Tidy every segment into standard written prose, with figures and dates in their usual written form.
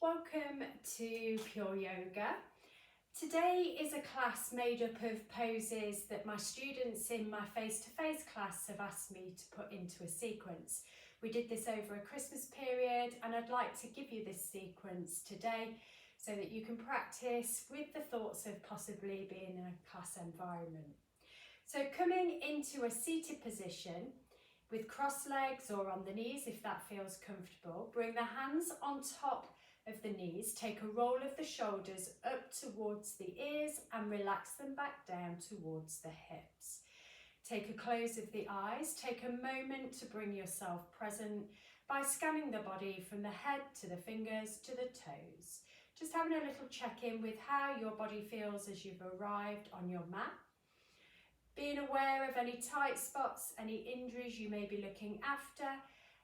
Welcome to Pure Yoga. Today is a class made up of poses that my students in my face-to-face class have asked me to put into a sequence. We did this over a Christmas period and I'd like to give you this sequence today so that you can practice with the thoughts of possibly being in a class environment. So coming into a seated position with crossed legs or on the knees if that feels comfortable, bring the hands on top of the knees, take a roll of the shoulders up towards the ears and relax them back down towards the hips. Take a close of the eyes, take a moment to bring yourself present by scanning the body from the head to the fingers to the toes. Just having a little check-in with how your body feels as you've arrived on your mat. Being aware of any tight spots, any injuries you may be looking after.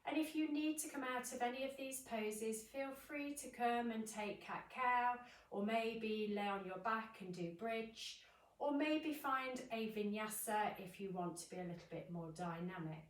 And if you need to come out of any of these poses, feel free to come and take cat-cow, or maybe lay on your back and do bridge, or maybe find a vinyasa if you want to be a little bit more dynamic.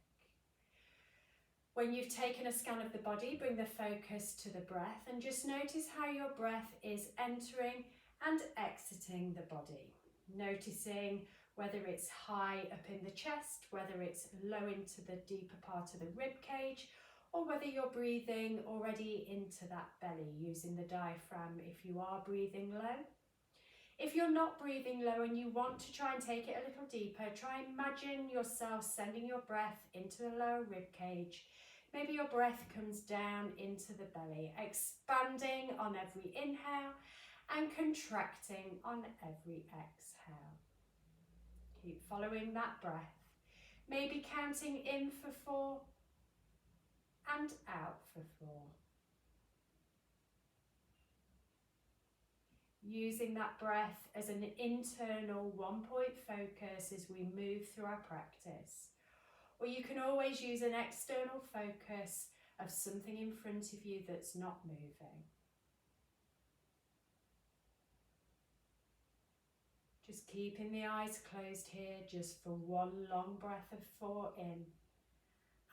When you've taken a scan of the body, bring the focus to the breath and just notice how your breath is entering and exiting the body. Noticing whether it's high up in the chest, whether it's low into the deeper part of the rib cage, or whether you're breathing already into that belly using the diaphragm if you are breathing low. If you're not breathing low and you want to try and take it a little deeper, try and imagine yourself sending your breath into the lower rib cage. Maybe your breath comes down into the belly, expanding on every inhale and contracting on every exhale. Keep following that breath. Maybe counting in for 4 and out for 4. Using that breath as an internal one-point focus as we move through our practice. Or you can always use an external focus of something in front of you that's not moving. Just keeping the eyes closed here just for one long breath of 4 in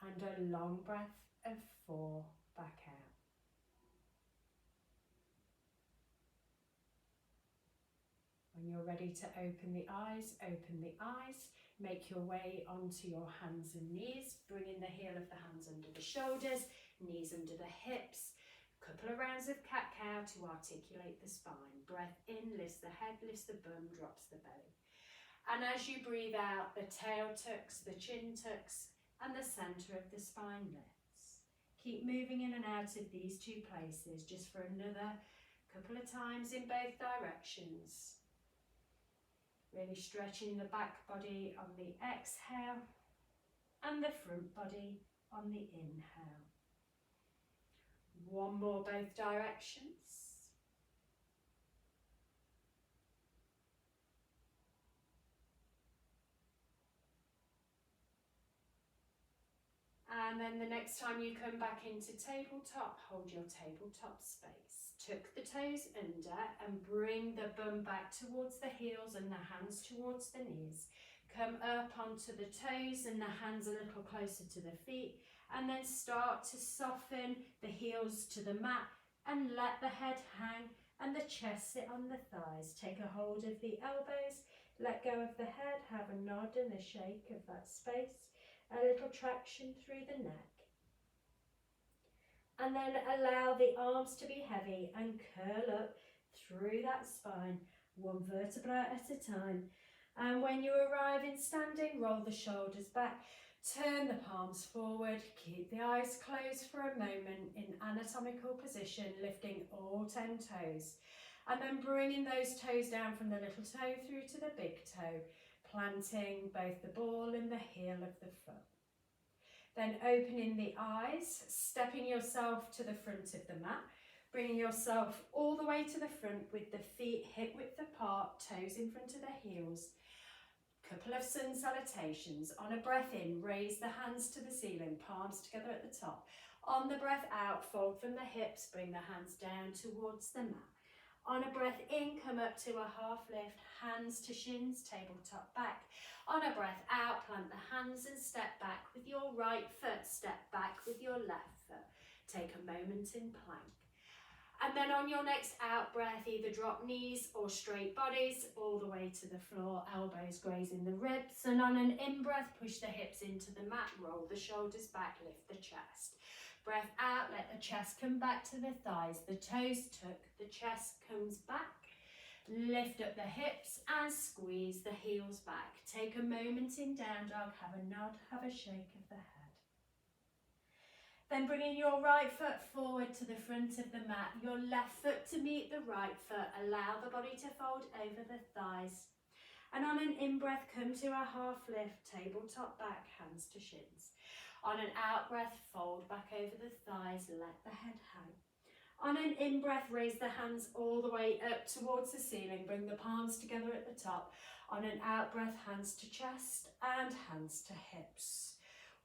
and a long breath of 4 back out. When you're ready to open the eyes, make your way onto your hands and knees, bringing the heel of the hands under the shoulders, knees under the hips. Couple of rounds of cat-cow to articulate the spine. Breath in, lifts the head, lifts the bum, drops the belly. And as you breathe out, the tail tucks, the chin tucks, and the centre of the spine lifts. Keep moving in and out of these two places just for another couple of times in both directions. Really stretching the back body on the exhale and the front body on the inhale. One more both directions. And then the next time you come back into tabletop, hold your tabletop space. Tuck the toes under and bring the bum back towards the heels and the hands towards the knees. Come up onto the toes and the hands a little closer to the feet. And then start to soften the heels to the mat and let the head hang and the chest sit on the thighs. Take a hold of the elbows, let go of the head, have a nod and a shake of that space, a little traction through the neck. And then allow the arms to be heavy and curl up through that spine, one vertebra at a time. And when you arrive in standing, roll the shoulders back. Turn the palms forward, keep the eyes closed for a moment in anatomical position, lifting all 10 toes. And then bringing those toes down from the little toe through to the big toe, planting both the ball and the heel of the foot. Then opening the eyes, stepping yourself to the front of the mat, bringing yourself all the way to the front with the feet hip width apart, toes in front of the heels. Couple of sun salutations. On a breath in, raise the hands to the ceiling, palms together at the top. On the breath out, fold from the hips, bring the hands down towards the mat. On a breath in, come up to a half lift, hands to shins, tabletop back. On a breath out, plant the hands and step back with your right foot, step back with your left foot. Take a moment in plank. And then on your next out breath, either drop knees or straight bodies all the way to the floor, elbows grazing the ribs. And on an in-breath, push the hips into the mat, roll the shoulders back, lift the chest. Breath out, let the chest come back to the thighs, the toes tuck, the chest comes back. Lift up the hips and squeeze the heels back. Take a moment in down dog, have a nod, have a shake of the head. Then bringing your right foot forward to the front of the mat, your left foot to meet the right foot. Allow the body to fold over the thighs. And on an in-breath, come to a half lift, tabletop back, hands to shins. On an out-breath, fold back over the thighs, let the head hang. On an in-breath, raise the hands all the way up towards the ceiling, bring the palms together at the top. On an out-breath, hands to chest and hands to hips.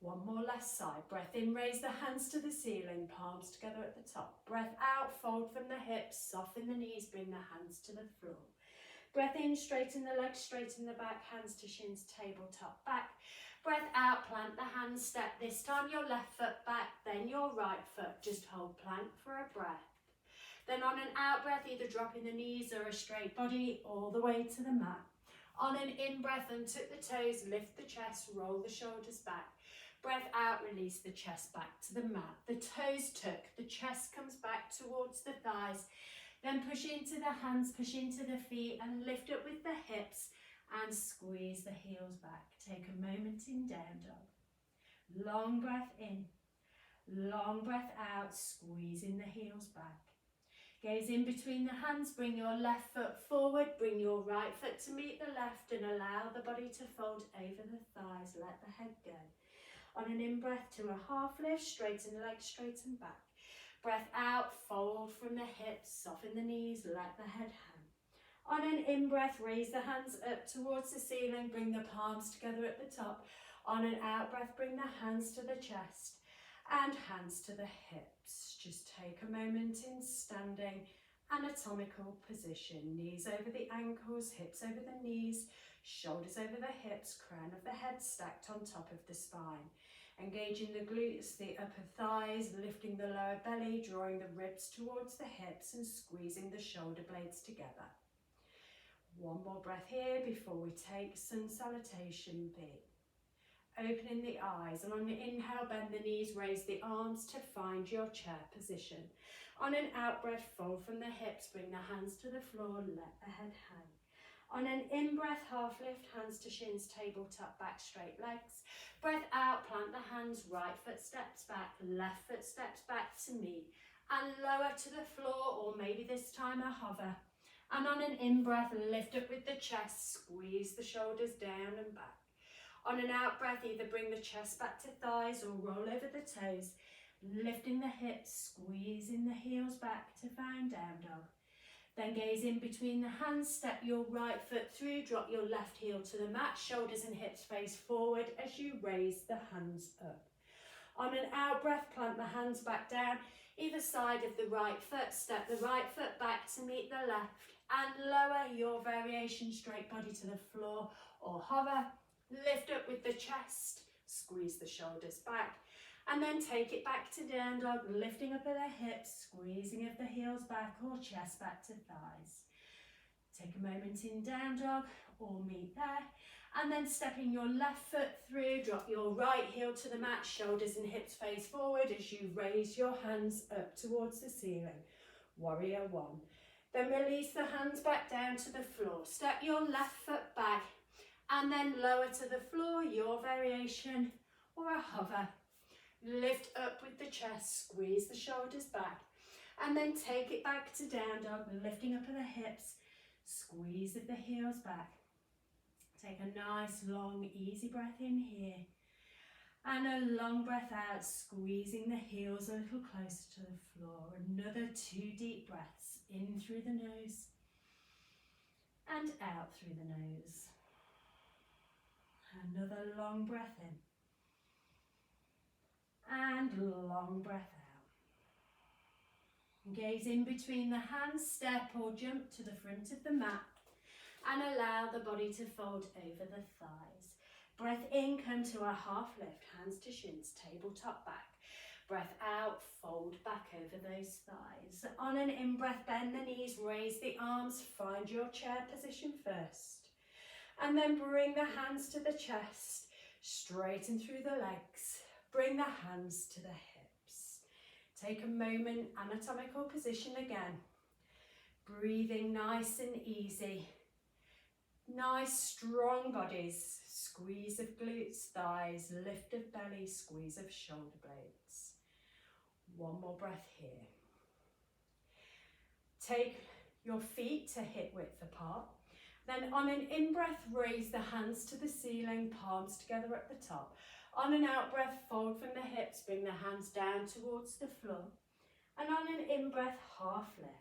One more left side, breath in, raise the hands to the ceiling, palms together at the top. Breath out, fold from the hips, soften the knees, bring the hands to the floor. Breath in, straighten the legs, straighten the back, hands to shins, tabletop back. Breath out, plant the hands, step, this time your left foot back, then your right foot. Just hold plank for a breath. Then on an out breath, either dropping the knees or a straight body all the way to the mat. On an in breath, untuck the toes, lift the chest, roll the shoulders back. Breath out, release the chest back to the mat. The toes tuck, the chest comes back towards the thighs. Then push into the hands, push into the feet and lift up with the hips and squeeze the heels back. Take a moment in down dog. Long breath in, long breath out, squeezing the heels back. Gaze in between the hands, bring your left foot forward, bring your right foot to meet the left and allow the body to fold over the thighs, let the head go. On an in-breath to a half lift, straighten the legs, straighten back. Breath out, fold from the hips, soften the knees, let the head hang. On an in-breath, raise the hands up towards the ceiling, bring the palms together at the top. On an out-breath, bring the hands to the chest and hands to the hips. Just take a moment in standing, anatomical position. Knees over the ankles, hips over the knees, shoulders over the hips, crown of the head stacked on top of the spine. Engaging the glutes, the upper thighs, lifting the lower belly, drawing the ribs towards the hips and squeezing the shoulder blades together. One more breath here before we take sun salutation B. Opening the eyes, and on the inhale, bend the knees, raise the arms to find your chair position. On an out breath, fold from the hips, bring the hands to the floor, let the head hang. On an in-breath, half lift, hands to shins, tabletop back, straight legs. Breath out, plant the hands, right foot steps back, left foot steps back to meet. And lower to the floor, or maybe this time a hover. And on an in-breath, lift up with the chest, squeeze the shoulders down and back. On an out breath, either bring the chest back to thighs or roll over the toes, lifting the hips, squeezing the heels back to find down dog. Then gaze in between the hands, step your right foot through, drop your left heel to the mat, shoulders and hips face forward as you raise the hands up. On an out breath, plant the hands back down, either side of the right foot, step the right foot back to meet the left and lower your variation straight body to the floor or hover. Lift up with the chest, squeeze the shoulders back, and then take it back to down dog, lifting up of the hips, squeezing of the heels back or chest back to thighs. Take a moment in down dog or meet there, and then stepping your left foot through, drop your right heel to the mat, shoulders and hips face forward as you raise your hands up towards the ceiling. Warrior one. Then release the hands back down to the floor. Step your left foot back, and then lower to the floor, your variation or a hover. Lift up with the chest, squeeze the shoulders back, and then take it back to down dog, lifting up of the hips, squeeze of the heels back. Take a nice long easy breath in here, and a long breath out, squeezing the heels a little closer to the floor. Another 2 deep breaths, in through the nose and out through the nose. Another long breath in and long breath out. Gaze in between the hands, step or jump to the front of the mat and allow the body to fold over the thighs. Breath in, come to a half lift, hands to shins, tabletop back. Breath out, fold back over those thighs. On an in-breath, bend the knees, raise the arms, find your chair position first. And then bring the hands to the chest, straighten through the legs. Bring the hands to the hips. Take a moment, anatomical position again. Breathing nice and easy. Nice strong bodies. Squeeze of glutes, thighs, lift of belly, squeeze of shoulder blades. One more breath here. Take your feet to hip width apart. Then on an in-breath, raise the hands to the ceiling, palms together at the top. On an out-breath, fold from the hips, bring the hands down towards the floor. And on an in-breath, half lift.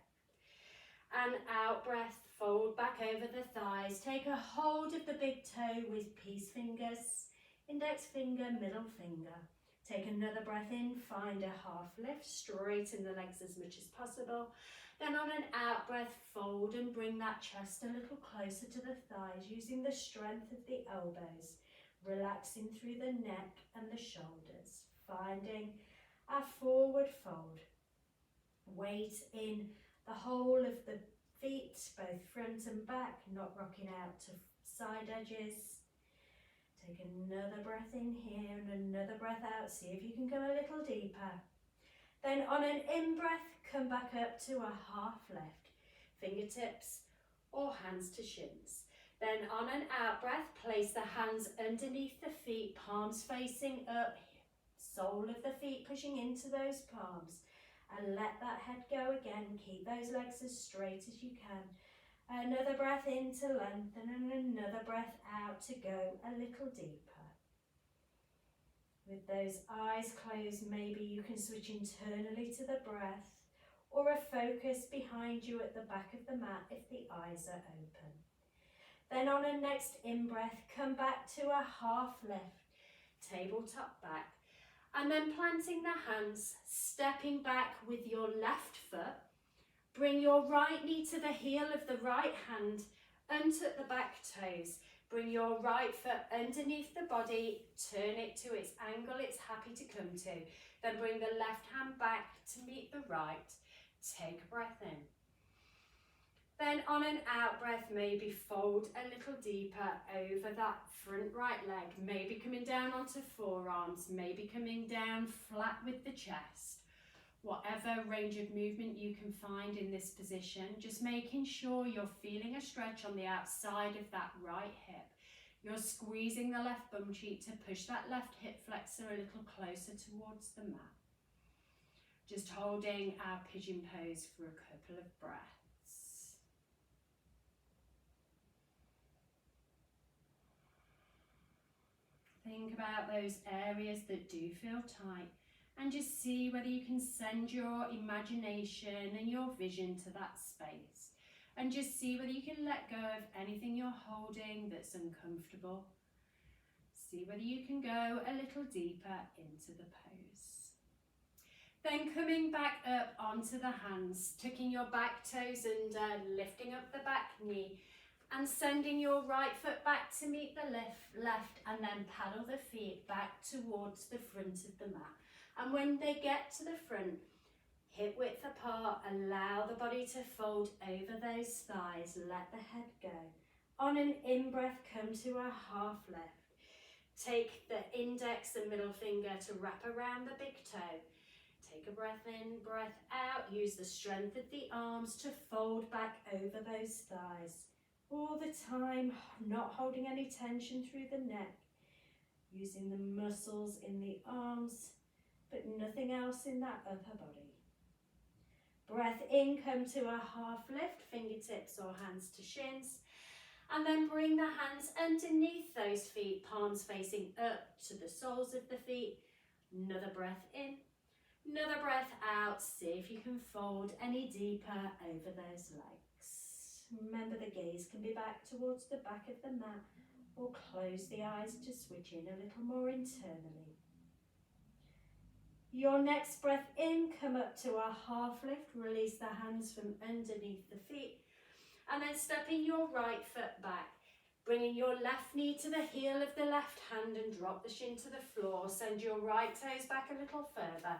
And out-breath, fold back over the thighs. Take a hold of the big toe with peace fingers, index finger, middle finger. Take another breath in, find a half lift, straighten the legs as much as possible. Then on an out breath, fold and bring that chest a little closer to the thighs, using the strength of the elbows, relaxing through the neck and the shoulders, finding a forward fold. Weight in the whole of the feet, both front and back, not rocking out to side edges. Take another breath in here and another breath out. See if you can go a little deeper. Then on an in-breath, come back up to a half lift. Fingertips or hands to shins. Then on an out-breath, place the hands underneath the feet, palms facing up, sole of the feet pushing into those palms. And let that head go again. Keep those legs as straight as you can. Another breath in to lengthen and another breath out to go a little deeper. With those eyes closed, maybe you can switch internally to the breath or a focus behind you at the back of the mat if the eyes are open. Then on a next in-breath, come back to a half lift, tabletop back, and then planting the hands, stepping back with your left foot. Bring your right knee to the heel of the right hand, untuck the back toes. Bring your right foot underneath the body, turn it to its angle it's happy to come to. Then bring the left hand back to meet the right. Take a breath in. Then on an out breath, maybe fold a little deeper over that front right leg, maybe coming down onto forearms, maybe coming down flat with the chest. Whatever range of movement you can find in this position, just making sure you're feeling a stretch on the outside of that right hip. You're squeezing the left bum cheek to push that left hip flexor a little closer towards the mat. Just holding our pigeon pose for a couple of breaths. Think about those areas that do feel tight and just see whether you can send your imagination and your vision to that space. And just see whether you can let go of anything you're holding that's uncomfortable. See whether you can go a little deeper into the pose. Then coming back up onto the hands, tucking your back toes under, lifting up the back knee, and sending your right foot back to meet the left, and then paddle the feet back towards the front of the mat. And when they get to the front, hip width apart, allow the body to fold over those thighs, let the head go. On an in-breath, come to a half lift. Take the index and middle finger to wrap around the big toe. Take a breath in, breath out. Use the strength of the arms to fold back over those thighs. All the time, not holding any tension through the neck. Using the muscles in the arms, but nothing else in that upper body. Breath in, come to a half lift, fingertips or hands to shins. And then bring the hands underneath those feet, palms facing up to the soles of the feet. Another breath in, another breath out. See if you can fold any deeper over those legs. Remember, the gaze can be back towards the back of the mat, or close the eyes to switch in a little more internally. Your next breath in, come up to a half lift, release the hands from underneath the feet, and then stepping your right foot back. Bringing your left knee to the heel of the left hand and drop the shin to the floor. Send your right toes back a little further.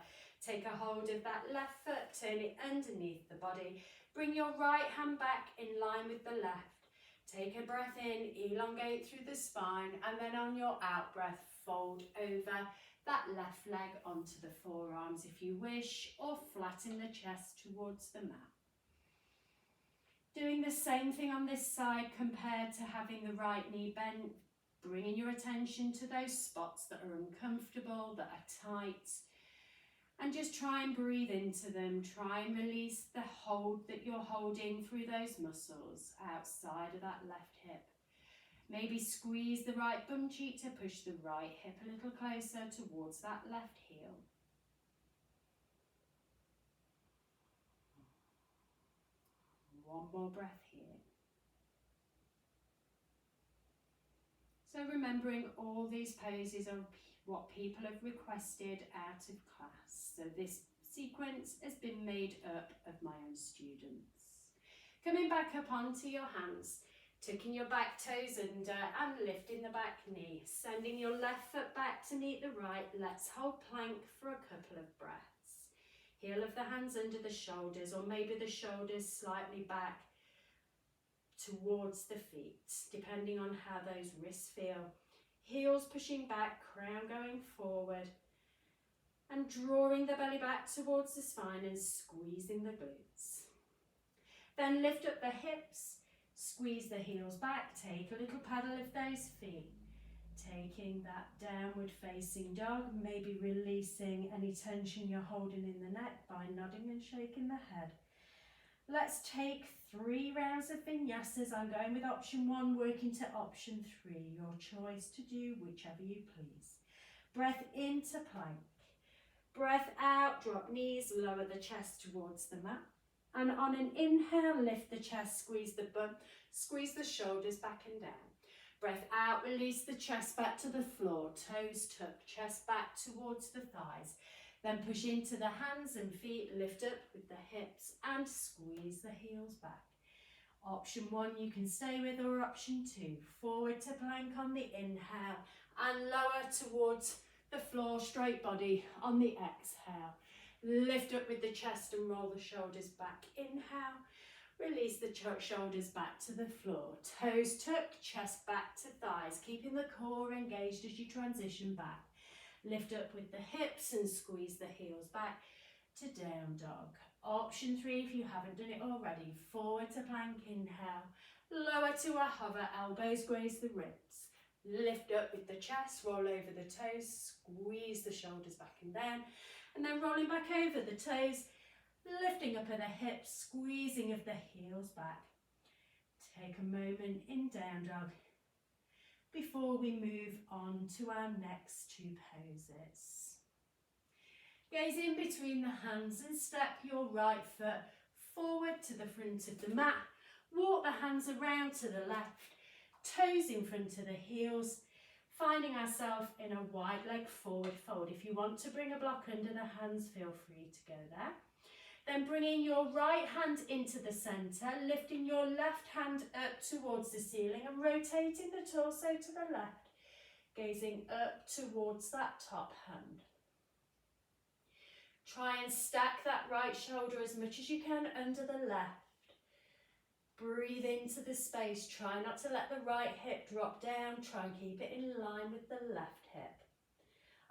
Take a hold of that left foot, turn it underneath the body. Bring your right hand back in line with the left. Take a breath in, elongate through the spine, and then on your out breath, fold over that left leg onto the forearms if you wish, or flatten the chest towards the mat. Doing the same thing on this side compared to having the right knee bent, bringing your attention to those spots that are uncomfortable, that are tight, and just try and breathe into them. Try and release the hold that you're holding through those muscles outside of that left hip. Maybe squeeze the right bum cheek to push the right hip a little closer towards that left heel. One more breath here. So remembering all these poses are what people have requested out of class. So this sequence has been made up of my own students. Coming back up onto your hands, tucking your back toes under and lifting the back knee. Sending your left foot back to meet the right. Let's hold plank for a couple of breaths. Heel of the hands under the shoulders, or maybe the shoulders slightly back towards the feet, depending on how those wrists feel. Heels pushing back, crown going forward, and drawing the belly back towards the spine and squeezing the glutes. Then lift up the hips, squeeze the heels back, take a little paddle of those feet. Taking that downward facing dog, maybe releasing any tension you're holding in the neck by nodding and shaking the head. Let's take 3 rounds of vinyasas. I'm going with option 1, working to option 3. Your choice to do whichever you please. Breath into plank. Breath out, drop knees, lower the chest towards the mat. And on an inhale, lift the chest, squeeze the bum, squeeze the shoulders back and down. Breath out, release the chest back to the floor, toes tucked, chest back towards the thighs. Then push into the hands and feet, lift up with the hips and squeeze the heels back. Option 1 you can stay with, or option 2, forward to plank on the inhale and lower towards the floor, straight body on the exhale. Lift up with the chest and roll the shoulders back. Inhale. Release the shoulders back to the floor. Toes tucked, chest back to thighs, keeping the core engaged as you transition back. Lift up with the hips and squeeze the heels back to down dog. Option 3, if you haven't done it already, forward to plank, inhale. Lower to a hover, elbows graze the ribs. Lift up with the chest, roll over the toes, squeeze the shoulders back and down, and then rolling back over the toes, lifting up at the hips, squeezing of the heels back. Take a moment in down dog before we move on to our next 2 poses. Gaze in between the hands and step your right foot forward to the front of the mat. Walk the hands around to the left, toes in front of the heels, finding ourselves in a wide leg forward fold. If you want to bring a block under the hands, feel free to go there. Then bringing your right hand into the centre, lifting your left hand up towards the ceiling and rotating the torso to the left, gazing up towards that top hand. Try and stack that right shoulder as much as you can under the left. Breathe into the space. Try not to let the right hip drop down. Try and keep it in line with the left hip.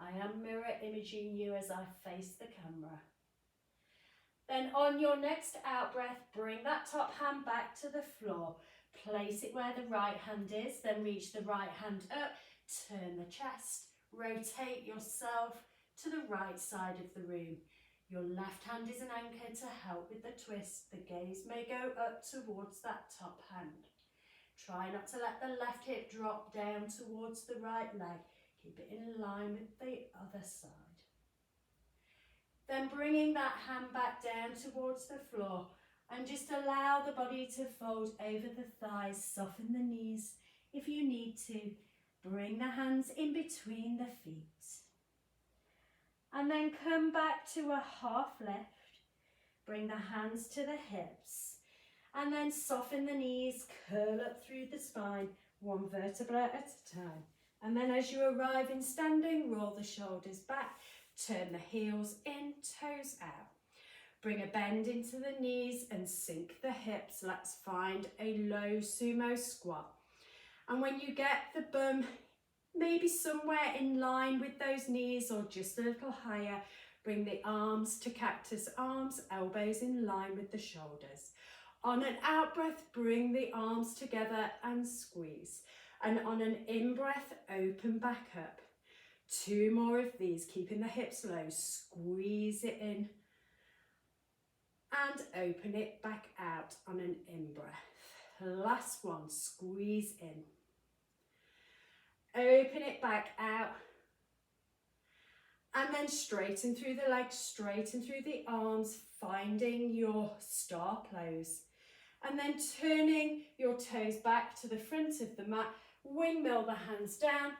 I am mirror imaging you as I face the camera. Then on your next out breath, bring that top hand back to the floor. Place it where the right hand is, then reach the right hand up, turn the chest, rotate yourself to the right side of the room. Your left hand is an anchor to help with the twist. The gaze may go up towards that top hand. Try not to let the left hip drop down towards the right leg. Keep it in line with the other side. Then bringing that hand back down towards the floor and just allow the body to fold over the thighs. Soften the knees if you need to. Bring the hands in between the feet. And then come back to a half lift. Bring the hands to the hips. And then soften the knees, curl up through the spine. one vertebra at a time. And then as you arrive in standing, roll the shoulders back, turn the heels in, toes out. Bring a bend into the knees and sink the hips. Let's find a low sumo squat. And when you get the bum maybe somewhere in line with those knees or just a little higher, bring the arms to cactus arms, elbows in line with the shoulders. On an out breath, bring the arms together and squeeze. And on an in-breath, open back up. 2 more of these, keeping the hips low. Squeeze it in. And open it back out on an in-breath. Last one, squeeze in. Open it back out. And then straighten through the legs, straighten through the arms, finding your star pose. And then turning your toes back to the front of the mat, windmill the hands down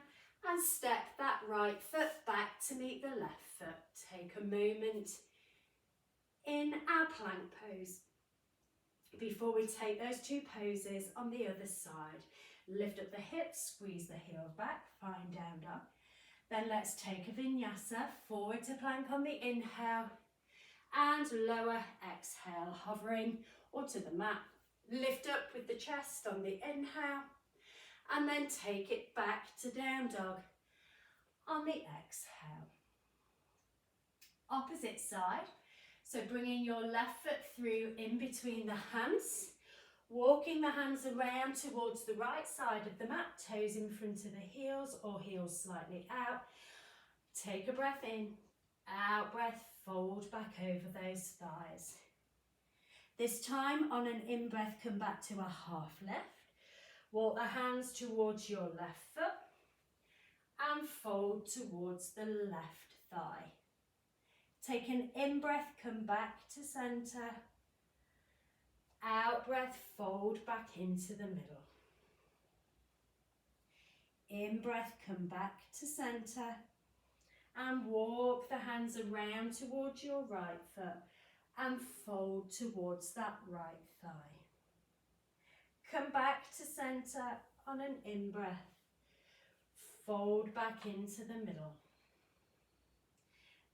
and step that right foot back to meet the left foot. Take a moment in our plank pose. Before we take those 2 poses on the other side, lift up the hips, squeeze the heels back, find down dog. Then let's take a vinyasa, forward to plank on the inhale and lower exhale, hovering or to the mat. Lift up with the chest on the inhale and then take it back to down dog on the exhale. Opposite side, so bringing your left foot through in between the hands, walking the hands around towards the right side of the mat, toes in front of the heels or heels slightly out. Take a breath in, out breath, fold back over those thighs. This time on an in-breath, come back to a half lift. Walk the hands towards your left foot and fold towards the left thigh. Take an in-breath, come back to centre. Out breath, fold back into the middle. In breath, come back to centre and walk the hands around towards your right foot and fold towards that right thigh. Come back to centre on an in breath. Fold back into the middle.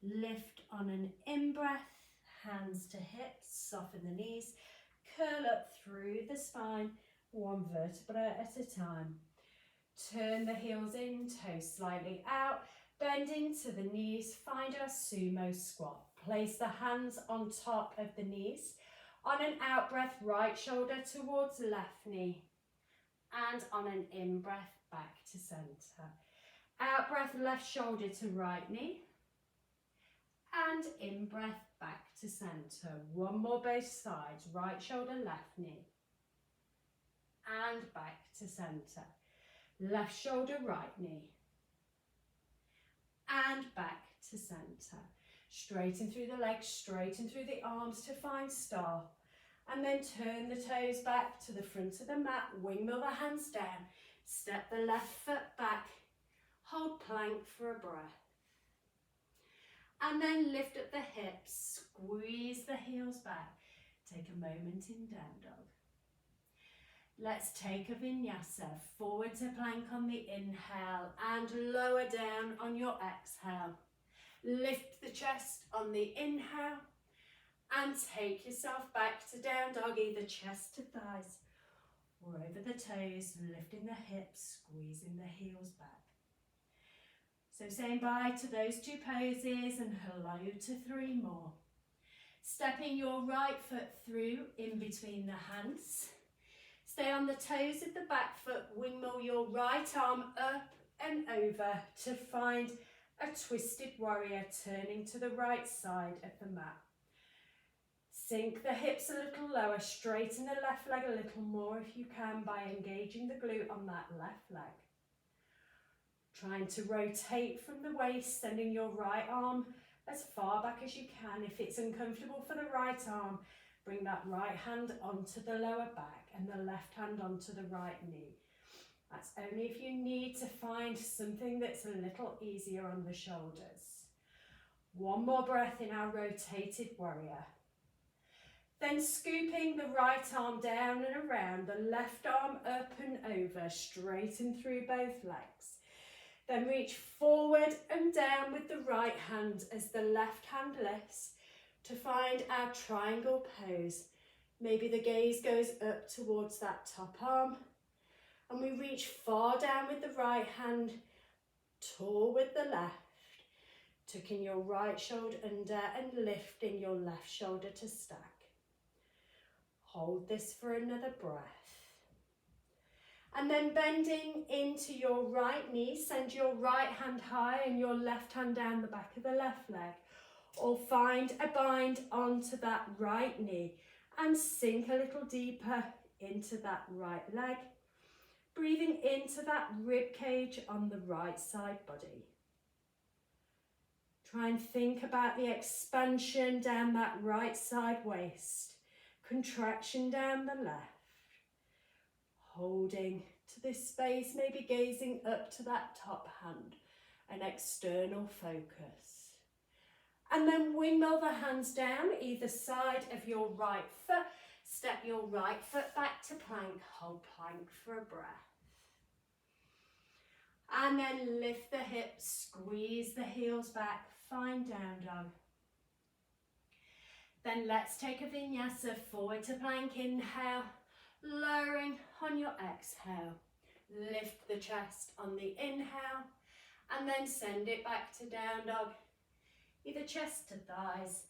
Lift on an in breath, hands to hips, soften the knees. Curl up through the spine, 1 vertebra at a time. Turn the heels in, toes slightly out, bend into the knees, find our sumo squat. Place the hands on top of the knees. On an out breath, right shoulder towards left knee. And on an in breath, back to centre. Out breath, left shoulder to right knee. And in breath, back to centre. 1 more both sides, right shoulder, left knee. And back to centre. Left shoulder, right knee. And back to centre. Straighten through the legs, straighten through the arms to find star. And then turn the toes back to the front of the mat, windmill the hands down. Step the left foot back. Hold plank for a breath. And then lift up the hips, squeeze the heels back. Take a moment in down dog. Let's take a vinyasa, forward to plank on the inhale and lower down on your exhale. Lift the chest on the inhale and take yourself back to down dog, either chest to thighs or over the toes, lifting the hips, squeezing the heels back. So saying bye to those 2 poses and hello to 3 more. Stepping your right foot through in between the hands. Stay on the toes of the back foot, windmill your right arm up and over to find a twisted warrior, turning to the right side of the mat. Sink the hips a little lower, straighten the left leg a little more if you can by engaging the glute on that left leg. Trying to rotate from the waist, sending your right arm as far back as you can. If it's uncomfortable for the right arm, bring that right hand onto the lower back and the left hand onto the right knee. That's only if you need to find something that's a little easier on the shoulders. 1 more breath in our rotated warrior. Then then scooping the right arm down and around, the left arm up and over, straighten through both legs. Then reach forward and down with the right hand as the left hand lifts to find our triangle pose. Maybe the gaze goes up towards that top arm, and we reach far down with the right hand, tall with the left, tucking your right shoulder under and lifting your left shoulder to stack. Hold this for another breath. And then bending into your right knee, send your right hand high and your left hand down the back of the left leg. Or find a bind onto that right knee and sink a little deeper into that right leg. Breathing into that rib cage on the right side body. Try and think about the expansion down that right side waist. Contraction down the left. Holding to this space, maybe gazing up to that top hand, an external focus. And then windmill the hands down either side of your right foot. Step your right foot back to plank, hold plank for a breath. And then lift the hips, squeeze the heels back, find down dog. Then let's take a vinyasa, forward to plank, inhale, lowering on your exhale. Lift the chest on the inhale, and then send it back to down dog. Either chest to thighs,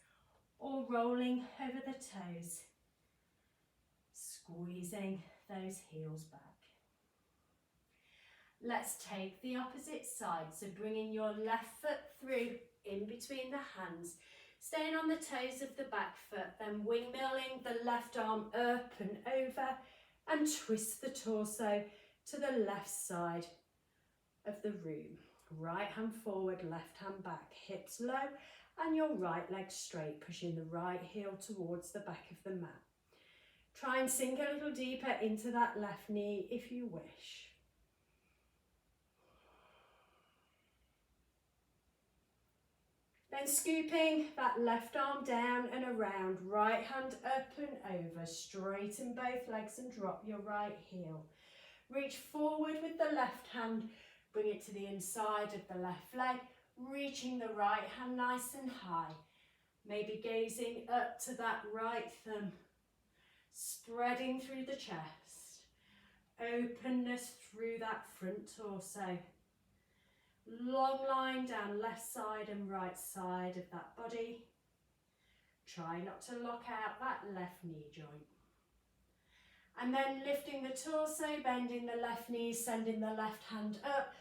or rolling over the toes. Squeezing those heels back. Let's take the opposite side, so bringing your left foot through in between the hands, staying on the toes of the back foot, then windmilling the left arm up and over and twist the torso to the left side of the room. Right hand forward, left hand back, hips low and your right leg straight, pushing the right heel towards the back of the mat. Try and sink a little deeper into that left knee if you wish. Then scooping that left arm down and around, right hand up and over, straighten both legs and drop your right heel. Reach forward with the left hand, bring it to the inside of the left leg, reaching the right hand nice and high. Maybe gazing up to that right thumb, spreading through the chest. Openness through that front torso. Long line down left side and right side of that body. Try not to lock out that left knee joint. And then lifting the torso, bending the left knee, sending the left hand up,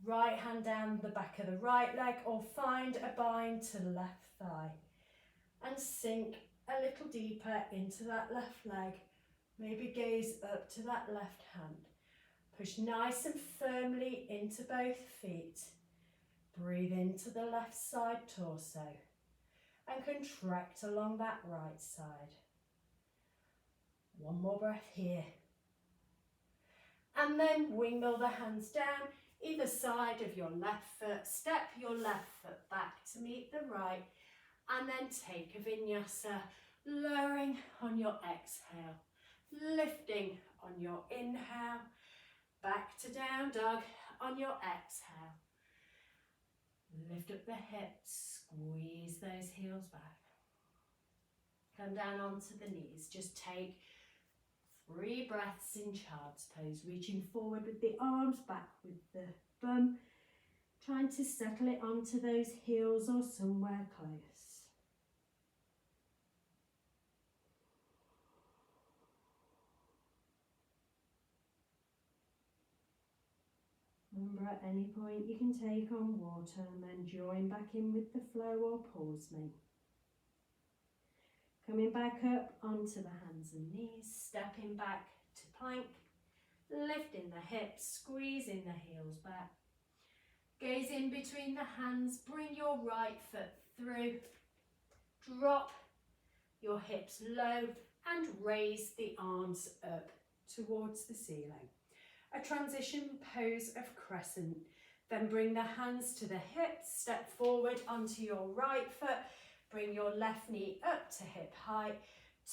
right hand down the back of the right leg, or find a bind to the left thigh. And sink a little deeper into that left leg. Maybe gaze up to that left hand. Push nice and firmly into both feet. Breathe into the left side torso and contract along that right side. One more breath here. And then windmill the hands down either side of your left foot. Step your left foot back to meet the right, and then take a vinyasa, lowering on your exhale, lifting on your inhale. Back to down dog on your exhale. Lift up the hips, squeeze those heels back. Come down onto the knees. Just take 3 breaths in child's pose, reaching forward with the arms, back with the bum, trying to settle it onto those heels or somewhere close. Remember, at any point you can take on water and then join back in with the flow or pause me. Coming back up onto the hands and knees, stepping back to plank, lifting the hips, squeezing the heels back. Gaze in between the hands, bring your right foot through, drop your hips low and raise the arms up towards the ceiling. A transition pose of crescent. Then bring the hands to the hips, step forward onto your right foot, bring your left knee up to hip height,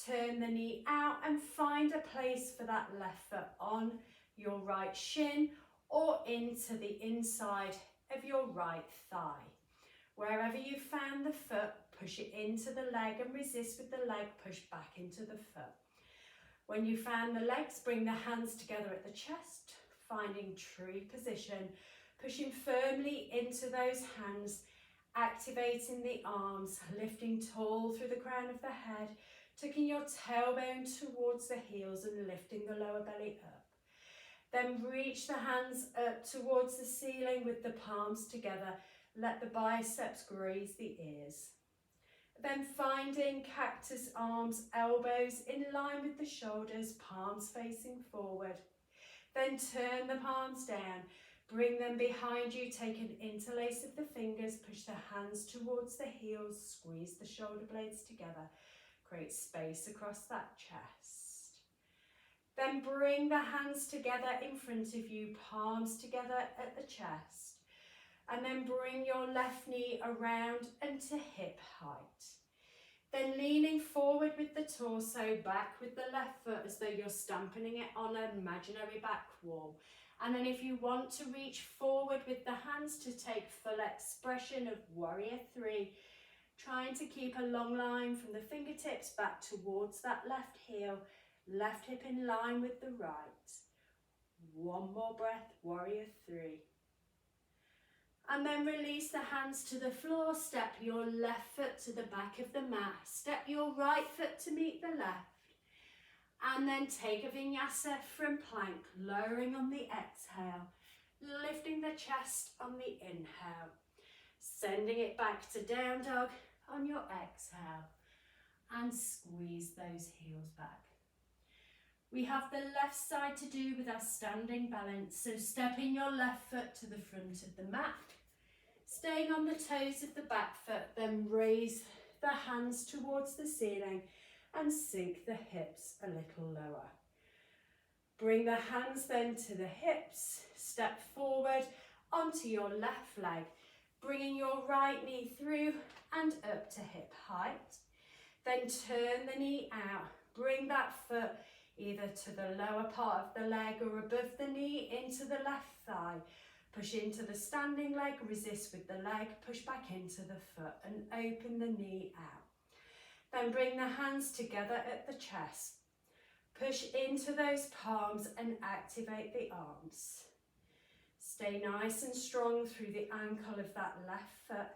Turn the knee out and find a place for that left foot on your right shin or into the inside of your right thigh. Wherever you found the foot, push it into the leg and resist with the leg, push back into the foot. When you found the legs, bring the hands together at the chest, finding tree position, pushing firmly into those hands, activating the arms, lifting tall through the crown of the head, tucking your tailbone towards the heels and lifting the lower belly up. Then reach the hands up towards the ceiling with the palms together. Let the biceps graze the ears. Then finding cactus arms, elbows in line with the shoulders, palms facing forward. Then turn the palms down. Bring them behind you, take an interlace of the fingers, push the hands towards the heels, squeeze the shoulder blades together. Create space across that chest. Then bring the hands together in front of you, palms together at the chest. And then bring your left knee around and to hip height. Then leaning forward with the torso, back with the left foot as though you're stamping it on an imaginary back wall. And then if you want to reach forward with the hands to take full expression of Warrior 3, trying to keep a long line from the fingertips back towards that left heel, left hip in line with the right. One more breath, Warrior 3. And then release the hands to the floor, step your left foot to the back of the mat, step your right foot to meet the left. And then take a vinyasa from plank, lowering on the exhale, lifting the chest on the inhale, sending it back to down dog on your exhale, and squeeze those heels back. We have the left side to do with our standing balance, so stepping your left foot to the front of the mat, staying on the toes of the back foot, then raise the hands towards the ceiling and sink the hips a little lower. Bring the hands then to the hips, step forward onto your left leg, bringing your right knee through and up to hip height. Then turn the knee out, bring that foot either to the lower part of the leg or above the knee into the left thigh. Push into the standing leg, resist with the leg, push back into the foot and open the knee out. Then bring the hands together at the chest. Push into those palms and activate the arms. Stay nice and strong through the ankle of that left foot.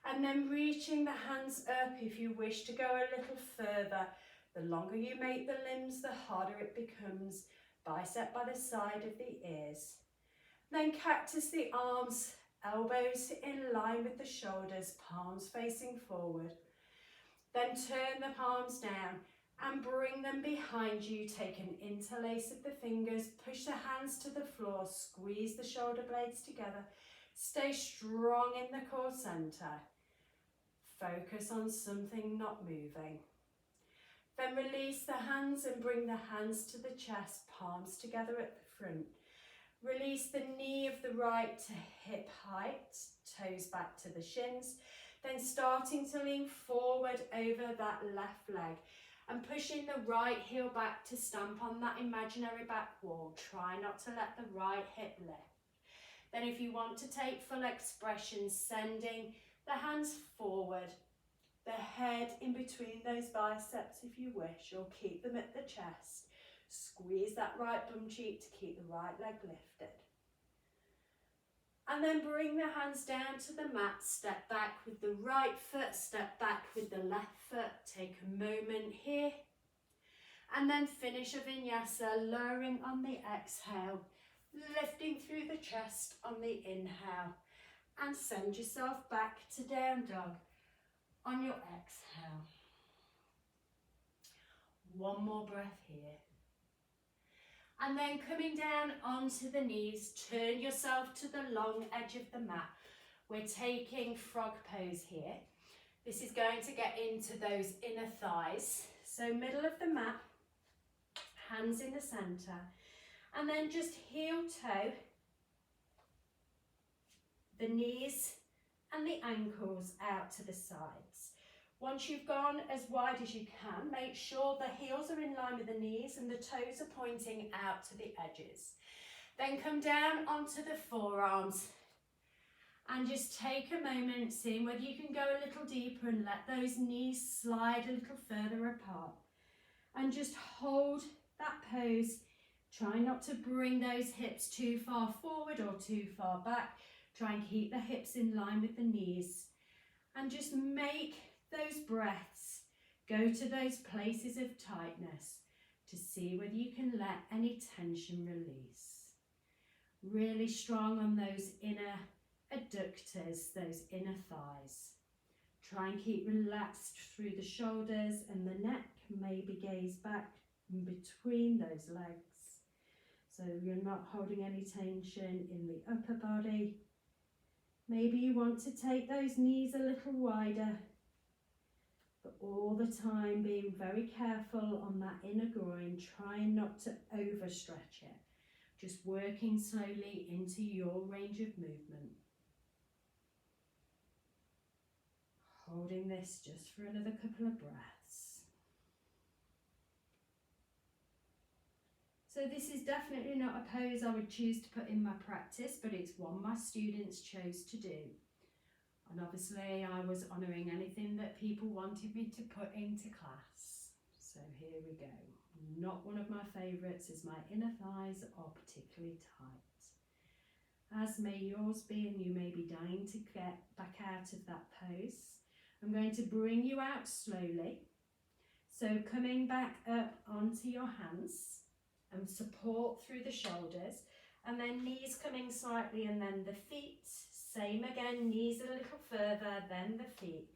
And then reaching the hands up if you wish to go a little further. The longer you make the limbs, the harder it becomes. Bicep by the side of the ears. Then cactus the arms, elbows in line with the shoulders, palms facing forward. Then turn the palms down and bring them behind you. Take an interlace of the fingers, push the hands to the floor, squeeze the shoulder blades together. Stay strong in the core center. Focus on something not moving. Then release the hands and bring the hands to the chest, palms together at the front. Release the knee of the right to hip height, toes back to the shins. Then starting to lean forward over that left leg and pushing the right heel back to stamp on that imaginary back wall. Try not to let the right hip lift. Then if you want to take full expression, sending the hands forward, the head in between those biceps if you wish, or keep them at the chest. Squeeze that right bum cheek to keep the right leg lifted. And then bring the hands down to the mat, step back with the right foot, step back with the left foot. Take a moment here. And then finish a vinyasa, lowering on the exhale, lifting through the chest on the inhale. And send yourself back to down dog on your exhale. One more breath here. And then coming down onto the knees, turn yourself to the long edge of the mat. We're taking frog pose here. This is going to get into those inner thighs. So middle of the mat, hands in the center, and then just heel toe, the knees and the ankles out to the sides. Once you've gone as wide as you can, make sure the heels are in line with the knees and the toes are pointing out to the edges. Then come down onto the forearms and just take a moment, seeing whether you can go a little deeper and let those knees slide a little further apart. And just hold that pose. Try not to bring those hips too far forward or too far back. Try and keep the hips in line with the knees. And just make those breaths go to those places of tightness to see whether you can let any tension release. Really strong on those inner adductors, those inner thighs. Try and keep relaxed through the shoulders and the neck. Maybe gaze back in between those legs. So you're not holding any tension in the upper body. Maybe you want to take those knees a little wider, but all the time being very careful on that inner groin, trying not to overstretch it. Just working slowly into your range of movement. Holding this just for another couple of breaths. So this is definitely not a pose I would choose to put in my practice, but it's one my students chose to do. And obviously I was honouring anything that people wanted me to put into class. So here we go. Not one of my favourites, as my inner thighs are particularly tight. As may yours be, and you may be dying to get back out of that pose. I'm going to bring you out slowly. So coming back up onto your hands and support through the shoulders, and then knees coming slightly, and then the feet. Same again, knees a little further, then the feet.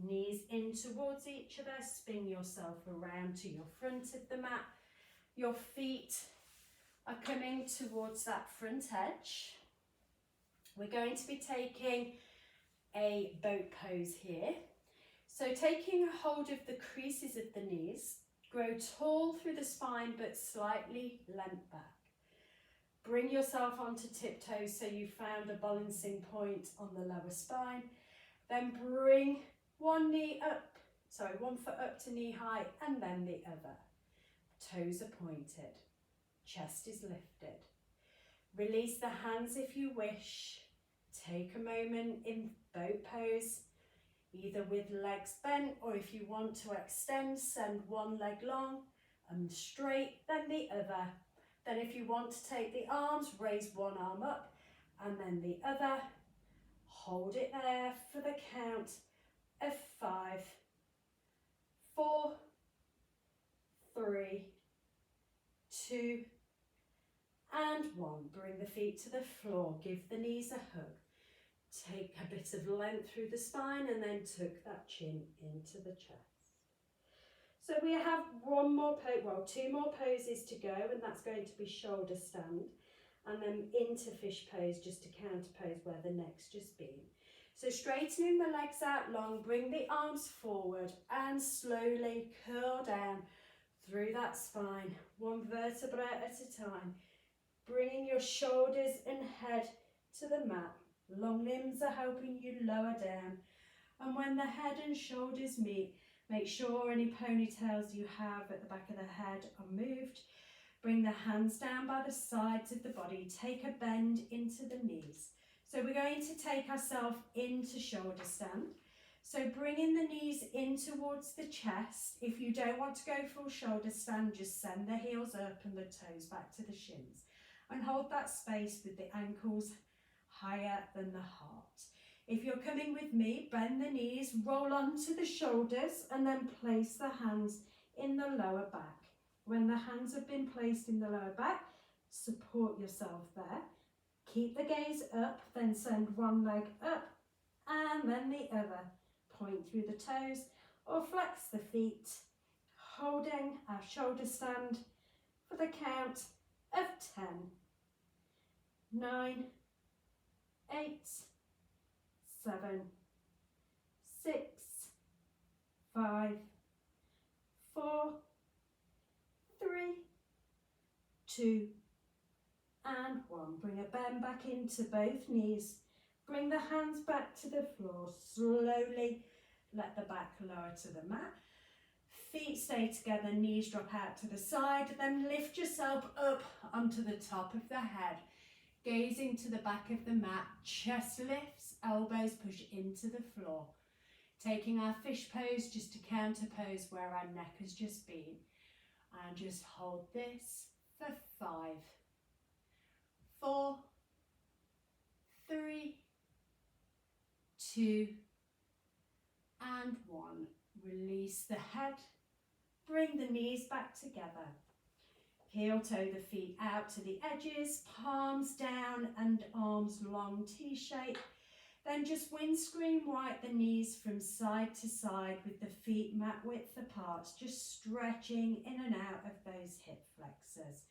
Knees in towards each other, spin yourself around to your front of the mat. Your feet are coming towards that front edge. We're going to be taking a boat pose here. So taking a hold of the creases of the knees, grow tall through the spine but slightly leant back. Bring yourself onto tiptoes so you found a balancing point on the lower spine. Then bring one foot up to knee height and then the other. Toes are pointed, chest is lifted. Release the hands if you wish. Take a moment in boat pose, either with legs bent, or if you want to extend, send one leg long and straight, then the other. Then if you want to take the arms, raise one arm up and then the other. Hold it there for the count of 5, 4, 3, 2, and 1. Bring the feet to the floor, give the knees a hug. Take a bit of length through the spine and then tuck that chin into the chest. So we have two more poses to go, and that's going to be shoulder stand and then into fish pose, just to counter pose where the neck's just been. So straightening the legs out long, bring the arms forward and slowly curl down through that spine, one vertebra at a time. Bringing your shoulders and head to the mat. Long limbs are helping you lower down. And when the head and shoulders meet, make sure any ponytails you have at the back of the head are moved. Bring the hands down by the sides of the body. Take a bend into the knees. So we're going to take ourselves into shoulder stand. So bringing the knees in towards the chest. If you don't want to go full shoulder stand, just send the heels up and the toes back to the shins. And hold that space with the ankles higher than the heart. If you're coming with me, bend the knees, roll onto the shoulders, and then place the hands in the lower back. When the hands have been placed in the lower back, support yourself there. Keep the gaze up, then send one leg up and then the other. Point through the toes or flex the feet, holding our shoulder stand for the count of 10, 9, 8, 7, 6, 5, 4, 3, 2, and 1. Bring a bend back into both knees. Bring the hands back to the floor. Slowly let the back lower to the mat. Feet stay together, knees drop out to the side, then lift yourself up onto the top of the head. Gazing to the back of the mat, chest lifts, elbows push into the floor. Taking our fish pose just to counter pose where our neck has just been. And just hold this for 5, 4, 3, 2, and 1. Release the head. Bring the knees back together. Heel toe the feet out to the edges, palms down and arms long T-shape. Then just windscreen right the knees from side to side with the feet mat width apart, just stretching in and out of those hip flexors.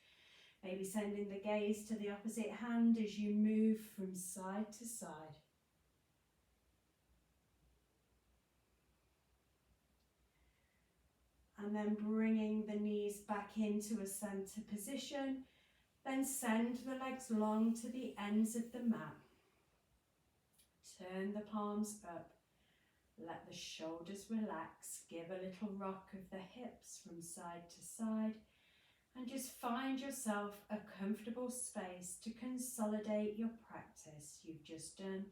Maybe sending the gaze to the opposite hand as you move from side to side. And then bringing the knees back into a center position. Then send the legs long to the ends of the mat. Turn the palms up. Let the shoulders relax. Give a little rock of the hips from side to side. And just find yourself a comfortable space to consolidate your practice you've just done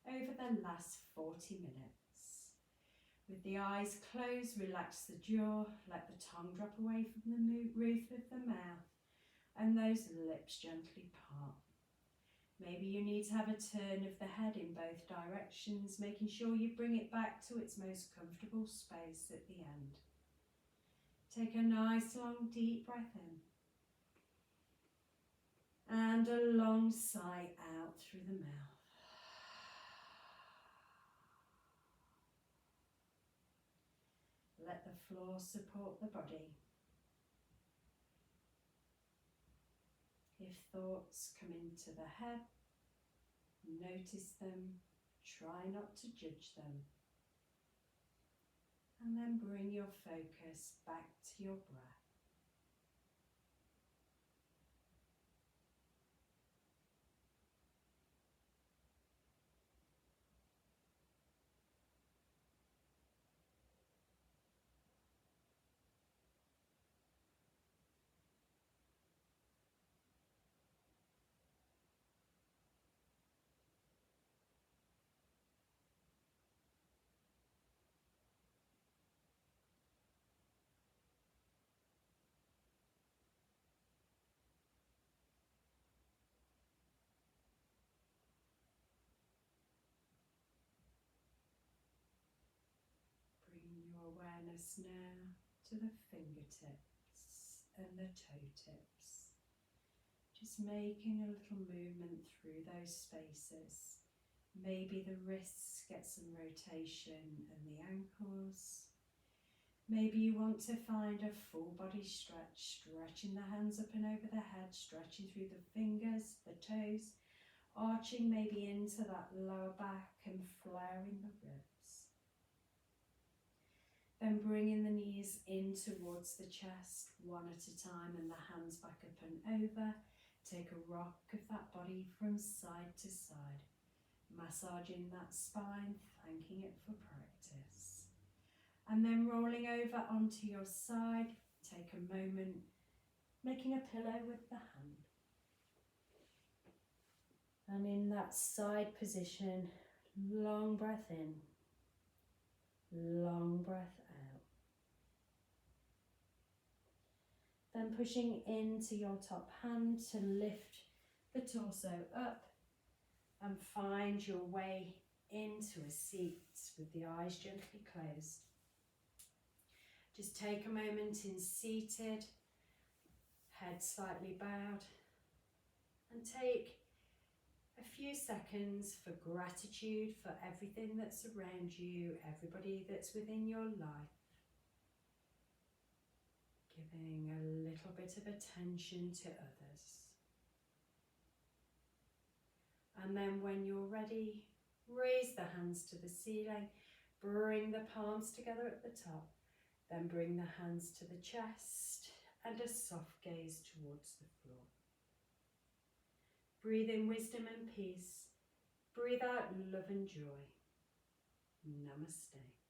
over the last 40 minutes. With the eyes closed, relax the jaw, let the tongue drop away from the roof of the mouth, and those lips gently part. Maybe you need to have a turn of the head in both directions, making sure you bring it back to its most comfortable space at the end. Take a nice long deep breath in, and a long sigh out through the mouth. Let the floor support the body. If thoughts come into the head, notice them, try not to judge them. And then bring your focus back to your breath. Bring your awareness now to the fingertips and the toe tips. Just making a little movement through those spaces. Maybe the wrists get some rotation and the ankles. Maybe you want to find a full body stretch, stretching the hands up and over the head, stretching through the fingers, the toes, arching maybe into that lower back and flaring the ribs. Then bringing the knees in towards the chest, one at a time, and the hands back up and over. Take a rock of that body from side to side, massaging that spine, thanking it for practice. And then rolling over onto your side, take a moment, making a pillow with the hand. And in that side position, long breath in, long breath out. Then pushing into your top hand to lift the torso up and find your way into a seat with the eyes gently closed. Just take a moment in seated, head slightly bowed, and take a few seconds for gratitude for everything that's around you, everybody that's within your life. Giving a little bit of attention to others. And then when you're ready, raise the hands to the ceiling, bring the palms together at the top, then bring the hands to the chest and a soft gaze towards the floor. Breathe in wisdom and peace. Breathe out love and joy. Namaste.